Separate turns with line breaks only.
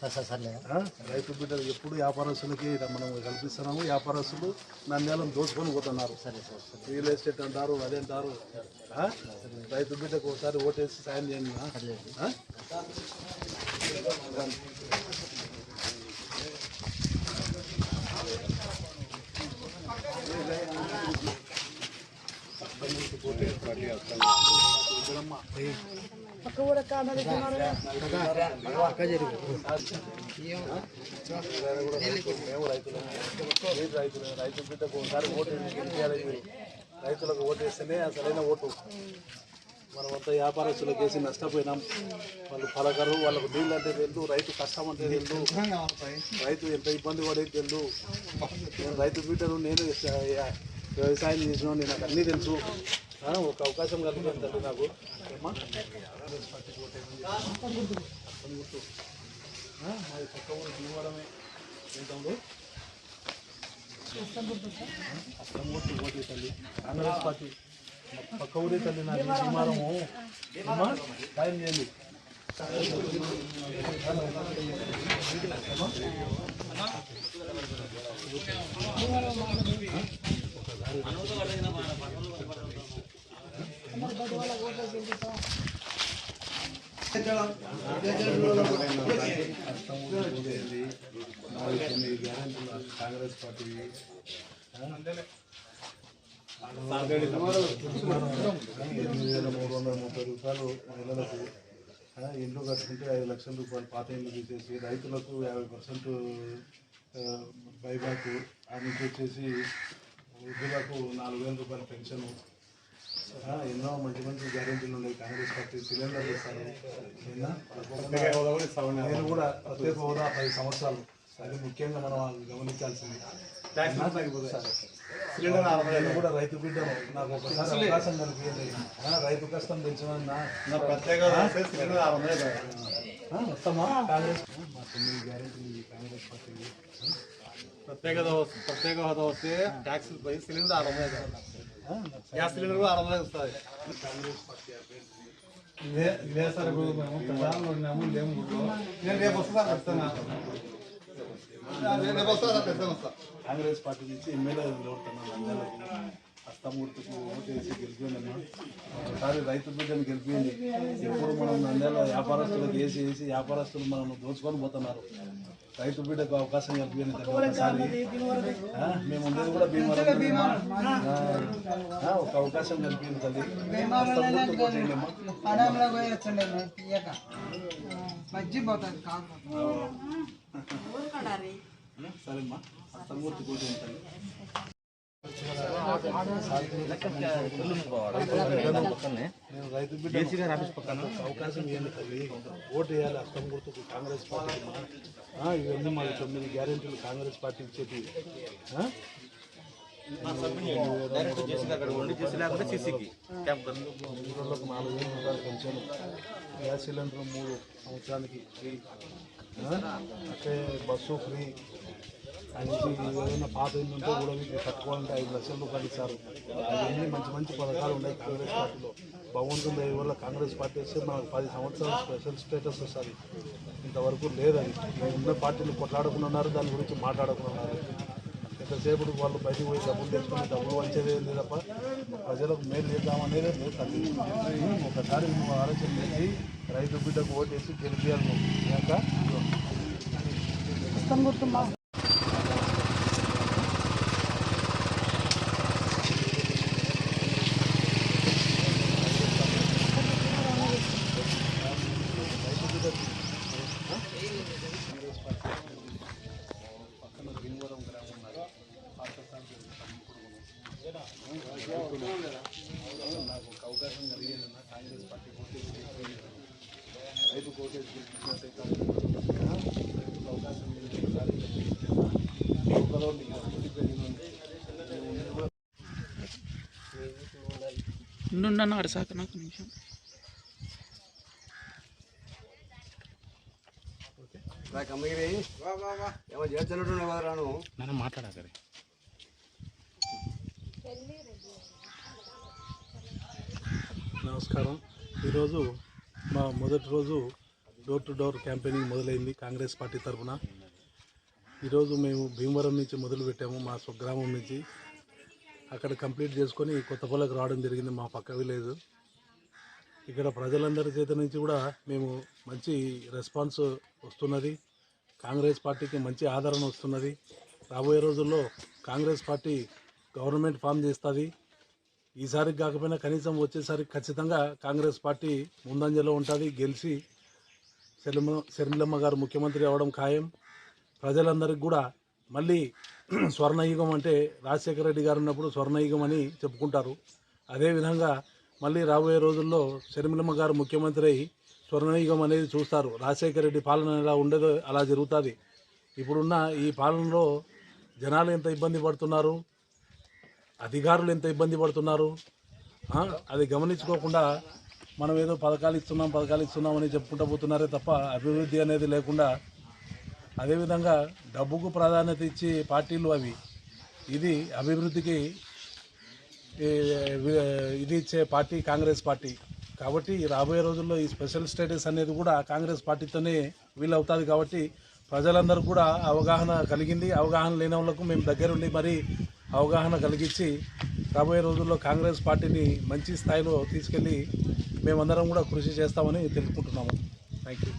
రైతు బిడ్డలు ఎప్పుడు వ్యాపారస్తులకి మనం కల్పిస్తున్నాము. వ్యాపారస్తులు నంద్యాలను దోచుకొని పోతున్నారు. రియల్ ఎస్టేట్ అంటారు, అదేంటారు. రైతు బిడ్డకు ఒకసారి ఓటేసి సాయం చేయండి. రైతు బిడ్డకు ఒకసారి ఓటు రైతులకు ఓటేస్తేనే అసలైన ఓటు. మనమంతా వ్యాపారస్తులకు వేసి నష్టపోయినాం. వాళ్ళు పలకరు, వాళ్ళకు నీళ్ళు అంటే తెలుసు, రైతు కష్టం అంటే తెలుసు, రైతు ఎంత ఇబ్బంది పడేది తెలుసు. నేను రైతు బిడ్డను, నేను వ్యవసాయం చేసిన నాకు అన్నీ తెలుసు. ఒక అవకాశం కలిగింది తల్లి నాకు. మాది పక్క ఊరు భీమవరమే. ఏంటంలో అష్టమూర్తి ఓటీ తల్లి, కాంగ్రెస్ పార్టీ పక్క ఊరే తల్లి. నాకు భీమవరము సాయం చేయండి. కాంగ్రెస్ పార్టీ 8,330 రూపాయలు మహిళలకు, ఇల్లు కట్టుకుంటే 5 లక్షల రూపాయలు పాత ఇల్లు తీసేసి, రైతులకు 50% బైబ్యాక్, ఆ నుంచి వచ్చేసి వృద్ధులకు 4,000 రూపాయల పెన్షను, ఎన్నో మంచి మంచి గ్యారెంటీలు ఉన్నాయి. కాంగ్రెస్ పార్టీ సిలిండర్లు ఇస్తారు. నేను కూడా ప్రత్యేక హోదా 10 సంవత్సరాలు, అది ముఖ్యంగా మనం గమనించాల్సింది. నేను కూడా రైతు బిడ్డను, నాకు ఒకసారి అవకాశం కలిగింది. రైతు కష్టం తెలిసిన వస్తామా కాంగ్రెస్. మా 9 గ్యారెంటీలు కాంగ్రెస్ పార్టీ. ప్రత్యేక హోదా వస్తే ట్యాక్స్ పోయి సిలిండర్ 600, గ్యాస్ సిలిండర్ కూడా 600 వస్తుంది. కాంగ్రెస్ పార్టీ ఇదే సార్. మేము ప్రధానంలో ఉన్నాము, లేము. నేను రేపు వస్తాను. కాంగ్రెస్ పార్టీ నుంచి ఎమ్మెల్యే నిలబడుతున్నాను. నంద్యాలకు అష్టమూర్తికి ఓటేసి గెలిపోయిందమ్మా. ఒకసారి రైతు బిడ్డను గెలిపోయింది. ఎప్పుడు మనం నంద్యాల వ్యాపారస్తులకు వేసి వ్యాపారస్తులు మనం దోచుకొని పోతున్నారు. రైతు బిడ్డకు అవకాశం కలిపింది. ఒకసారి మేము ఉండేది కూడా భీమవరం, ఒక అవకాశం కలిపింది తల్లి. సరేమ్మా, అష్టమూర్తి కూర్చొని తల్లి. నేను రైతు బిడ్డ అవకాశం ఇవ్వండి తల్లి. ఓటు వేయాలి అష్టమూర్తికి, కాంగ్రెస్ పార్టీ. ఇవన్నీ మాకు 9 గ్యారెంటీలు కాంగ్రెస్ పార్టీ ఇచ్చేది. 4,000 రూపాయలు పెన్షన్, గ్యాస్ సిలిండర్ 3 సంవత్సరానికి ఫ్రీ, అట్లే బస్సు ఫ్రీ. నుంచి ఏదైనా పాత ఇల్లు ఉంటే కూడా మీకు కట్టుకోవాలంటే 5 లక్షల రూపాయలు ఇస్తారు. అవన్నీ మంచి మంచి పథకాలు ఉన్నాయి కాంగ్రెస్ పార్టీలో. బాగుంటుంది. వల్ల కాంగ్రెస్ పార్టీ వస్తే మనకు 10 సంవత్సరాలు స్పెషల్ స్టేటస్ వస్తుంది. ఇంతవరకు లేదు. అది ఉన్న పార్టీలు కొట్లాడుకున్నారు, దాని గురించి మాట్లాడుకున్నారు. ఎంతసేపు వాళ్ళు బయటకు పోయి డబ్బులు తెచ్చుకుని డబ్బులు వచ్చేదే లేదు తప్ప ప్రజలకు మేలు చేద్దామనేదే లేదు తల్లి. ఒకసారి నువ్వు ఆలోచన చేసి రైతు బిడ్డకు ఓటేసి గెలిపియాలి. నువ్వు పక్కన భీమవరం గ్రామం ఉన్నారు. నాకు ఒక అవకాశం కలిగేదన్నా కాంగ్రెస్ పార్టీ ఓటేసి రైతు ఓటేసి గెలిపించినట్టయితే అవకాశం
ఉండున్నాడు సార్ నాకు నిమిషం. నన్ను మాట్లాడాలి.
నమస్కారం. ఈరోజు మా మొదటి రోజు డోర్ టు డోర్ క్యాంపెయినింగ్ మొదలైంది కాంగ్రెస్ పార్టీ తరఫున. ఈరోజు మేము భీమవరం నుంచి మొదలుపెట్టాము, మా స్వగ్రామం నుంచి. అక్కడ కంప్లీట్ చేసుకొని కొత్తపల్లికి రావడం జరిగింది, మా పక్క విలేజ్. ఇక్కడ ప్రజలందరి చేత నుంచి కూడా మేము మంచి రెస్పాన్స్ వస్తున్నది. కాంగ్రెస్ పార్టీకి మంచి ఆదరణ వస్తున్నది. రాబోయే రోజుల్లో కాంగ్రెస్ పార్టీ గవర్నమెంట్ ఫామ్ చేస్తుంది. ఈసారికి కాకపోయినా కనీసం వచ్చేసరికి ఖచ్చితంగా కాంగ్రెస్ పార్టీ ముందంజలో ఉంటుంది. గెలిచి శర్మిలమ్మ గారు ముఖ్యమంత్రి అవ్వడం ఖాయం. ప్రజలందరికీ కూడా మళ్ళీ స్వర్ణయుగం అంటే రాజశేఖర రెడ్డి గారు ఉన్నప్పుడు స్వర్ణయుగం అని చెప్పుకుంటారు. అదేవిధంగా మళ్ళీ రాబోయే రోజుల్లో శర్మిలమ్మ గారు ముఖ్యమంత్రి అయి స్వర్ణయుగం అనేది చూస్తారు. రాజశేఖర రెడ్డి పాలన ఎలా ఉండేదో అలా జరుగుతుంది. ఇప్పుడున్న ఈ పాలనలో జనాలు ఎంత ఇబ్బంది పడుతున్నారు, అధికారులు ఎంత ఇబ్బంది పడుతున్నారు, అది గమనించుకోకుండా మనం ఏదో పథకాలు ఇస్తున్నాం అని చెప్పుకుంటూ పోతున్నారే తప్ప అభివృద్ధి అనేది లేకుండా. అదేవిధంగా డబ్బుకు ప్రాధాన్యత ఇచ్చి పార్టీలు ఇది అభివృద్ధికి ఇది ఇచ్చే పార్టీ కాంగ్రెస్ పార్టీ. కాబట్టి రాబోయే రోజుల్లో ఈ స్పెషల్ స్టేటస్ అనేది కూడా కాంగ్రెస్ పార్టీతోనే వీలవుతుంది. కాబట్టి ప్రజలందరూ కూడా అవగాహన కలిగింది. అవగాహన లేని వాళ్ళకు మేము దగ్గరుండి మరీ అవగాహన కలిగించి రాబోయే రోజుల్లో కాంగ్రెస్ పార్టీని మంచి స్థాయిలో తీసుకెళ్ళి మేమందరం కూడా కృషి చేస్తామని తెలుపుకుంటున్నాము. Thank you.